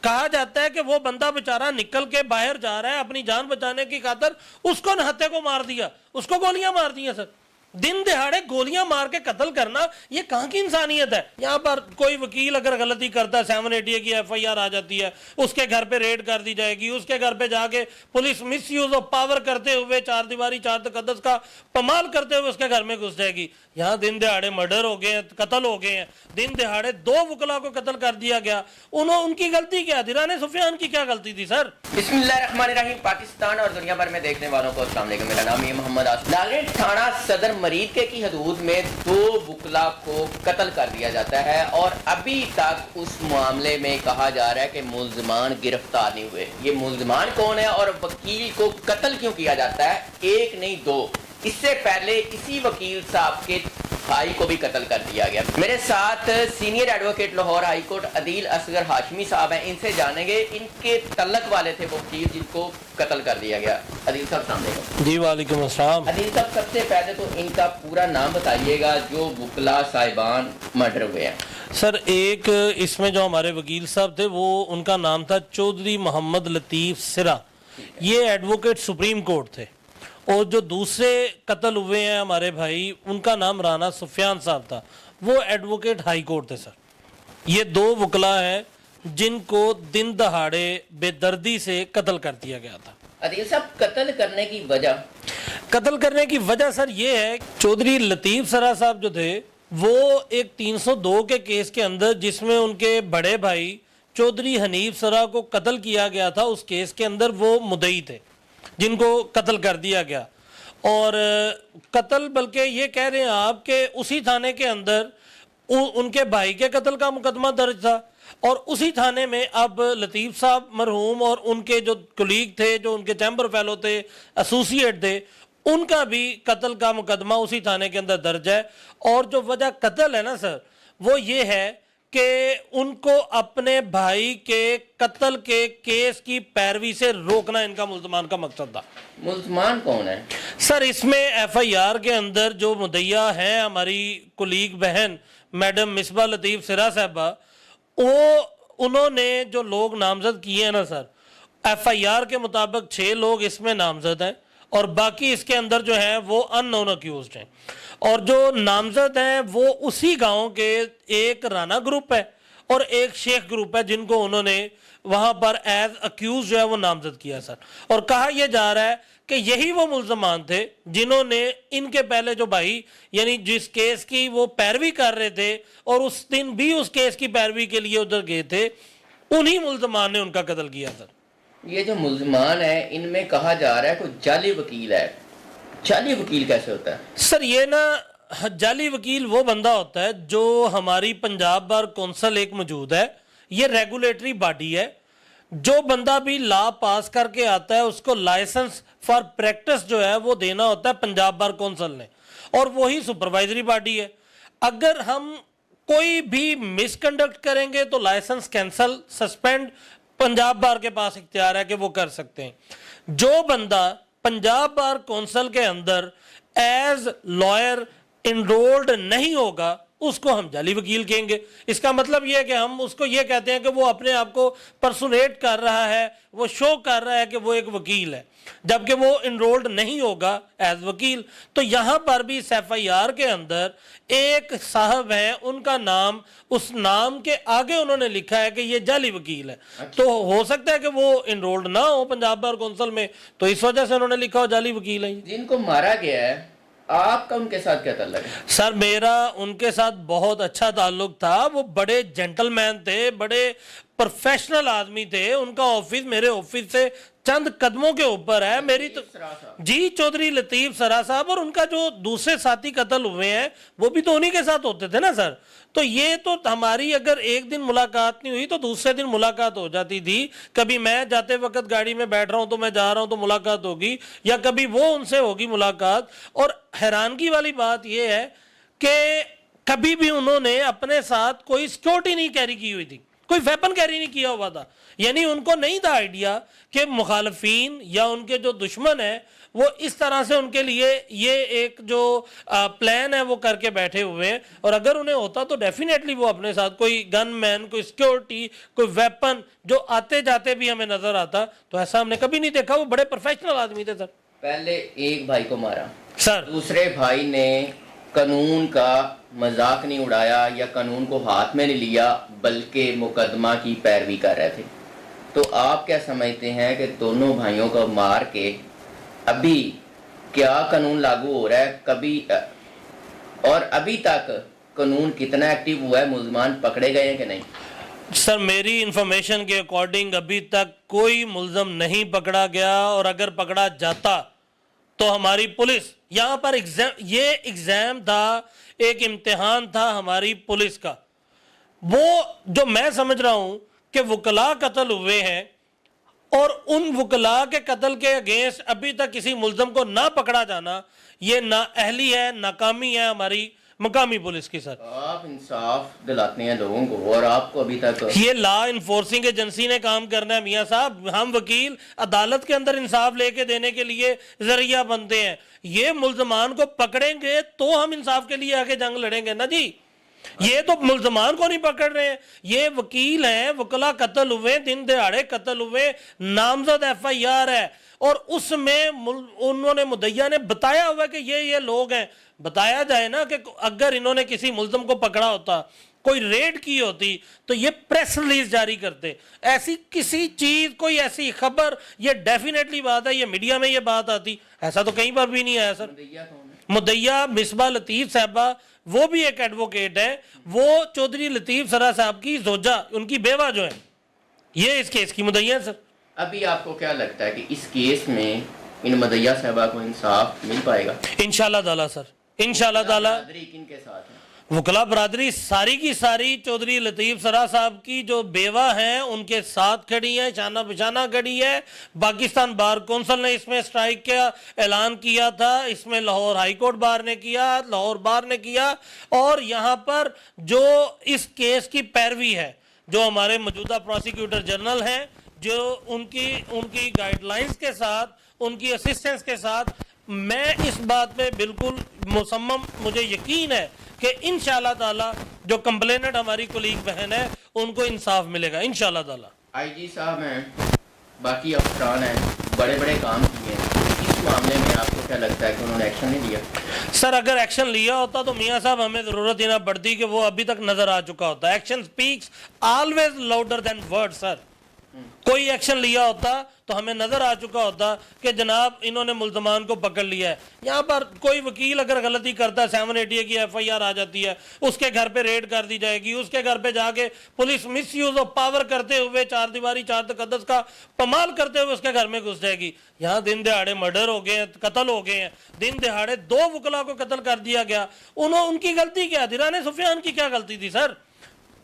کہا جاتا ہے کہ وہ بندہ بیچارہ نکل کے باہر جا رہا ہے اپنی جان بچانے کی خاطر، اس کو نہتے کو مار دیا، اس کو گولیاں مار دیا سر. دن دہاڑے گولیاں مار کے قتل کرنا یہ کہاں کی انسانیت ہے؟ یہاں پر کوئی وکیل اگر غلطی کرتا ہے 780 کی ایف آئی آر آ جاتی ہے، اس کے گھر پہ ریڈ کر دی جائے گی، اس کے گھر پہ جا کے police miss use of power کرتے ہوئے چار دیواری چار تقدس کا پامال کرتے ہوئے اس کے گھر میں گھس جائے گی. یہاں دن دہاڑے مرڈر ہو گئے ہیں، قتل ہو گئے ہیں، دن دہاڑے 2 وکلا کو قتل کر دیا گیا. ان کی غلطی کیا؟ دیران سفیان کی کیا غلطی تھی سر؟ بسم اللہ الرحمن الرحیم. پاکستان اور دنیا بھر میں دیکھنے والوں کو السلام علیکم. میرا نام ہے محمد آصف. ناگرین تھانہ صدر مریدکے کی حدود میں 2 وکلا کو قتل کر دیا جاتا ہے اور ابھی تک اس معاملے میں کہا جا رہا ہے کہ ملزمان گرفتار نہیں ہوئے. یہ ملزمان کون ہے اور وکیل کو قتل کیوں کیا جاتا ہے؟ 1 نہیں 2. اس سے پہلے اسی وکیل صاحب کے بھائی کو بھی قتل کر دیا گیا. میرے ساتھ senior advocate Lahore high court Adeel Asghar Hashmi sahib ہیں. ان سے جانیں گے ان کے تعلق والے تھے وہ وکیل جن کو قتل کر دیا گیا. عدیل صاحب السلام علیکم. جی وعلیکم السلام. عدیل صاحب سب سے پہلے تو ان کا پورا نام بتائیے گا جو وکلا صاحبان مرڈر ہوئے ہیں. سر ایک اس میں جو ہمارے وکیل صاحب تھے وہ ان کا نام تھا چودھری محمد لطیف سرا، یہ ایڈوکیٹ سپریم کورٹ تھے. اور جو دوسرے قتل ہوئے ہیں ہمارے بھائی ان کا نام رانا سفیان صاحب تھا، وہ ایڈوکیٹ ہائی کورٹ تھے. سر یہ 2 وکلا ہیں جن کو دن دہاڑے بے دردی سے قتل کر دیا گیا تھا. عدیل صاحب قتل کرنے کی وجہ سر یہ ہے چودھری لطیف سرا صاحب جو تھے وہ ایک 302 کے کیس کے اندر جس میں ان کے بڑے بھائی چودھری حنیف سرا کو قتل کیا گیا تھا، اس کیس کے اندر وہ مدعی تھے جن کو قتل کر دیا گیا. اور قتل بلکہ یہ کہہ رہے ہیں آپ کہ اسی تھانے کے اندر ان کے بھائی کے قتل کا مقدمہ درج تھا اور اسی تھانے میں اب لطیف صاحب مرحوم اور ان کے جو کولیگ تھے، جو ان کے چیمبر فیلو تھے، ایسوسیٹ تھے، ان کا بھی قتل کا مقدمہ اسی تھانے کے اندر درج ہے. اور جو وجہ قتل ہے نا سر وہ یہ ہے کہ ان کو اپنے بھائی کے قتل کے کیس کی پیروی سے روکنا ان کا ملزمان کا مقصد تھا. ملزمان کون ہے سر؟ اس میں ایف آئی آر کے اندر جو مدعیہ ہیں ہماری کولیگ بہن میڈم مصباح لطیف سرا صاحبہ، انہوں نے جو لوگ نامزد کیے ہیں نا سر، ایف آئی آر کے مطابق 6 لوگ اس میں نامزد ہیں اور باقی اس کے اندر جو ہیں وہ ان نون اکیوزڈ ہیں. اور جو نامزد ہیں وہ اسی گاؤں کے ایک رانا گروپ ہے اور ایک شیخ گروپ ہے جن کو انہوں نے وہاں پر ایز اکیوز جو ہے وہ نامزد کیا سر. اور کہا یہ جا رہا ہے کہ یہی وہ ملزمان تھے جنہوں نے ان کے پہلے جو بھائی یعنی جس کیس کی وہ پیروی کر رہے تھے اور اس دن بھی اس کیس کی پیروی کے لیے ادھر گئے تھے، انہی ملزمان نے ان کا قتل کیا سر. یہ جو ملزمان ہیں ان میں کہا جا رہا ہے کوئی جعلی وکیل ہے. جعلی وکیل کیسے ہوتا ہے سر؟ یہ نا جعلی وکیل وہ بندہ ہوتا ہے جو ہماری پنجاب بار کونسل ایک موجود ہے، یہ ریگولیٹری باڈی ہے. جو بندہ بھی لا پاس کر کے آتا ہے اس کو لائسنس فار پریکٹس جو ہے وہ دینا ہوتا ہے پنجاب بار کونسل نے، اور وہی سپروائزری باڈی ہے. اگر ہم کوئی بھی مس کنڈکٹ کریں گے تو لائسنس کینسل سسپینڈ پنجاب بار کے پاس اختیار ہے کہ وہ کر سکتے ہیں. جو بندہ پنجاب بار کونسل کے اندر ایز لائر انرولڈ نہیں ہوگا اس کو ہم جعلی وکیل کہیں گے. اس کا مطلب یہ ہے کہ ہم اس کو یہ کہتے ہیں کہ وہ اپنے آپ کو پرسونیٹ کر رہا ہے، وہ شو کر رہا ہے کہ وہ ایک وکیل ہے جبکہ وہ انرولڈ نہیں ہوگا ایز وکیل. تو یہاں پر بھی اس ایف آئی آر کے اندر ایک صاحب ہیں، ان کا نام اس نام کے آگے انہوں نے لکھا ہے کہ یہ جعلی وکیل ہے. تو ہو سکتا ہے کہ وہ انرولڈ نہ ہو پنجاب بار کونسل میں، تو اس وجہ سے انہوں نے لکھا ہو جعلی وکیل ہے. جن کو مارا گیا ہے آپ کا ان کے ساتھ کیا تعلق ہے؟ سر میرا ان کے ساتھ بہت اچھا تعلق تھا. وہ بڑے جینٹل مین تھے، بڑے پروفیشنل آدمی تھے. ان کا آفس میرے آفس سے چند قدموں کے اوپر ہے. میری تو جی چودھری لطیف سرا صاحب، اور ان کا جو دوسرے ساتھی قتل ہوئے ہیں وہ بھی تو انہی کے ساتھ ہوتے تھے نا سر. تو یہ تو ہماری اگر ایک دن ملاقات نہیں ہوئی تو دوسرے دن ملاقات ہو جاتی تھی. کبھی میں جاتے وقت گاڑی میں بیٹھ رہا ہوں تو میں جا رہا ہوں تو ملاقات ہوگی، یا کبھی وہ ان سے ہوگی ملاقات. اور حیرانگی والی بات یہ ہے کہ کبھی بھی انہوں نے اپنے ساتھ کوئی سیکورٹی نہیں کیری کی ہوئی تھی. کوئی ویپن کیری نہیں کیا ہوا تھا. یعنی ان کو نہیں تھا آئیڈیا کہ مخالفین یا ان کے جو دشمن ہیں وہ اس طرح سے ان کے لیے یہ ایک جو پلان ہے وہ کر کے بیٹھے ہوئے ہیں. اور اگر انہیں ہوتا تو ڈیفینیٹلی وہ اپنے ساتھ کوئی گن مین, کوئی سیکیورٹی, کوئی ویپن جو آتے جاتے بھی ہمیں نظر آتا, تو ایسا ہم نے کبھی نہیں دیکھا. وہ بڑے پروفیشنل آدمی تھے سر. پہلے ایک بھائی کو مارا سر, دوسرے بھائی نے قانون کا مذاق نہیں اڑایا یا قانون کو ہاتھ میں نہیں لیا بلکہ مقدمہ کی پیروی کر رہے تھے. تو آپ کیا سمجھتے ہیں کہ دونوں بھائیوں کو مار کے ابھی کیا قانون لاگو ہو رہا ہے کبھی, اور ابھی تک قانون کتنا ایکٹیو ہوا ہے, ملزمان پکڑے گئے ہیں کہ نہیں؟ سر میری انفارمیشن کے اکارڈنگ ابھی تک کوئی ملزم نہیں پکڑا گیا, اور اگر پکڑا جاتا تو ہماری پولیس یہاں پر یہ ایگزام تھا, ایک امتحان تھا ہماری پولیس کا. وہ جو میں سمجھ رہا ہوں کہ وکلاء قتل ہوئے ہیں اور ان وکلاء کے قتل کے اگینسٹ ابھی تک کسی ملزم کو نہ پکڑا جانا, یہ نااہلی ہے, ناکامی ہے ہماری مقامی پولیس کی. سر آپ انصاف دلاتے ہیں لوگوں کو اور آپ کو ابھی تک یہ لا انفورسنگ ایجنسی نے کام کرنا ہے میاں صاحب. ہم وکیل عدالت کے اندر انصاف لے کے دینے کے لیے ذریعہ بنتے ہیں. یہ ملزمان کو پکڑیں گے تو ہم انصاف کے لیے آگے جنگ لڑیں گے نا جی. یہ تو ملزمان کو نہیں پکڑ رہے ہیں, یہ وکیل ہیں, وکلا قتل ہوئے, دن دہاڑے قتل ہوئے, نامزد ایف آئی آر ہے, اور اس میں انہوں نے مدعیہ نے بتایا ہوا کہ یہ لوگ ہیں. بتایا جائے نا کہ اگر انہوں نے کسی ملزم کو پکڑا ہوتا, کوئی ریڈ کی ہوتی, تو یہ پریس ریلیز جاری کرتے. ایسی کسی چیز, کوئی ایسی خبر, یہ ڈیفینیٹلی بات ہے, یہ میڈیا میں یہ بات آتی, ایسا تو کہیں پر بھی نہیں آیا. سر مدعیہ مصباح لطیف صاحبہ, وہ بھی ایک ایڈوکیٹ ہے, وہ چودھری لطیف سرا صاحب کی زوجہ, ان کی بیوہ جو ہے, یہ اس کیس کی مدعیہ ہے. سر ابھی آپ کو کیا لگتا ہے کہ اس کیس میں ان مدعیہ صاحبہ کو انصاف مل پائے گا؟ انشاءاللہ تعالیٰ سر, انشاءاللہ تعالیٰ. کن کے ساتھ ہیں وکلا برادری ساری کی ساری چودھری لطیف سرا صاحب کی جو بیوہ ہیں ان کے ساتھ کھڑی ہیں, شانہ بشانہ کھڑی ہے. پاکستان بار کونسل نے اس میں اسٹرائک کا اعلان کیا تھا, اس میں لاہور ہائی کورٹ بار نے کیا, لاہور بار نے کیا, اور یہاں پر جو اس کیس کی پیروی ہے, جو ہمارے موجودہ پروسیکیوٹر جنرل ہیں, جو ان کی گائیڈ لائنز کے ساتھ, ان کی اسسٹنس کے ساتھ, میں اس بات میں بالکل مصمم, مجھے یقین ہے کہ انشاءاللہ تعالیٰ جو کمپلیننٹ ہماری کولیگ بہن ہے ان کو انصاف ملے گا انشاءاللہ تعالیٰ. آئی جی صاحب ہیں, باقی افسران ہیں, بڑے بڑے کام کیے ہیں, اس معاملے میں آپ کو کیا لگتا ہے کہ انہوں نے ایکشن نہیں لیا؟ سر اگر ایکشن لیا ہوتا تو میاں صاحب ہمیں ضرورت ہی نہ پڑتی کہ وہ ابھی تک نظر آ چکا ہوتا. Action speaks always louder than word. Sir کوئی ایکشن لیا ہوتا تو ہمیں نظر آ چکا ہوتا کہ جناب انہوں نے ملزمان کو پکڑ لیا ہے. یہاں پر کوئی وکیل اگر غلطی کرتا ہے, 780 کی ایف آئی آر آ جاتی ہے, اس کے گھر پہ ریڈ کر دی جائے گی, اس کے گھر پہ جا کے police miss use of power کرتے ہوئے, چار دیواری چار تقدس کا پامال کرتے ہوئے اس کے گھر میں گھس جائے گی. یہاں دن دہاڑے مرڈر ہو گئے ہیں, قتل ہو گئے ہیں, دن دہاڑے 2 وکلا کو قتل کر دیا گیا. ان کی غلطی کیا تھی؟ رانا سفیان کی کیا غلطی تھی؟ سر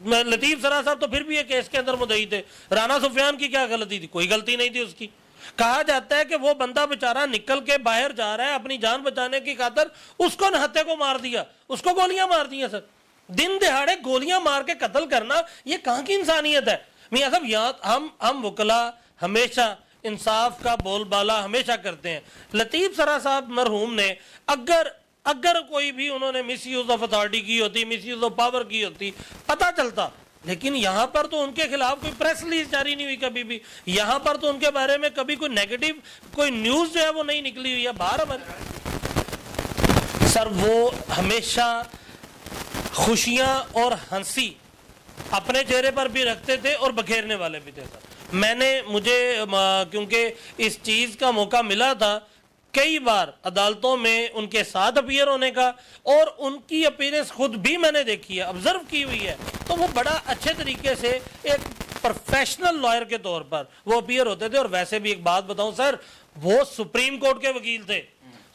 لطیف سرا صاحب تو پھر بھی یہ کیس کے اندر مدعی تھے, رانا سفیان کی کیا غلطی تھی؟ کوئی غلطی نہیں تھی اس کی. کہا جاتا ہے کہ وہ بندہ بیچارہ نکل کے باہر جا رہا ہے, اپنی جان بچانے کی خاطر اس کو نہتے کو مار دیا, اس کو گولیاں مار دیا. سر دن دہاڑے گولیاں مار کے قتل کرنا, یہ کہاں کی انسانیت ہے میاں صاحب؟ یہاں ہم وکلا ہمیشہ انصاف کا بول بالا ہمیشہ کرتے ہیں. لطیف سرا صاحب مرحوم نے اگر کوئی بھی انہوں نے مس یوز آف اتھارٹی کی ہوتی, مس یوز آف پاور کی ہوتی, پتہ چلتا. لیکن یہاں پر تو ان کے خلاف کوئی پریس ریلیز جاری نہیں ہوئی کبھی بھی. یہاں پر تو ان کے بارے میں کبھی کوئی نیگیٹو کوئی نیوز جو ہے وہ نہیں نکلی ہوئی ہے باہر. سر وہ ہمیشہ خوشیاں اور ہنسی اپنے چہرے پر بھی رکھتے تھے اور بکھیرنے والے بھی تھے. سر مجھے کیونکہ اس چیز کا موقع ملا تھا کئی بار عدالتوں میں ان کے ساتھ اپیئر ہونے کا, اور ان کی اپیئرنس خود بھی میں نے دیکھی ہے, آبزرو کی ہوئی ہے, تو وہ بڑا اچھے طریقے سے ایک پروفیشنل لائر کے طور پر وہ اپیئر ہوتے تھے. اور ویسے بھی ایک بات بتاؤں سر, وہ سپریم کورٹ کے وکیل تھے,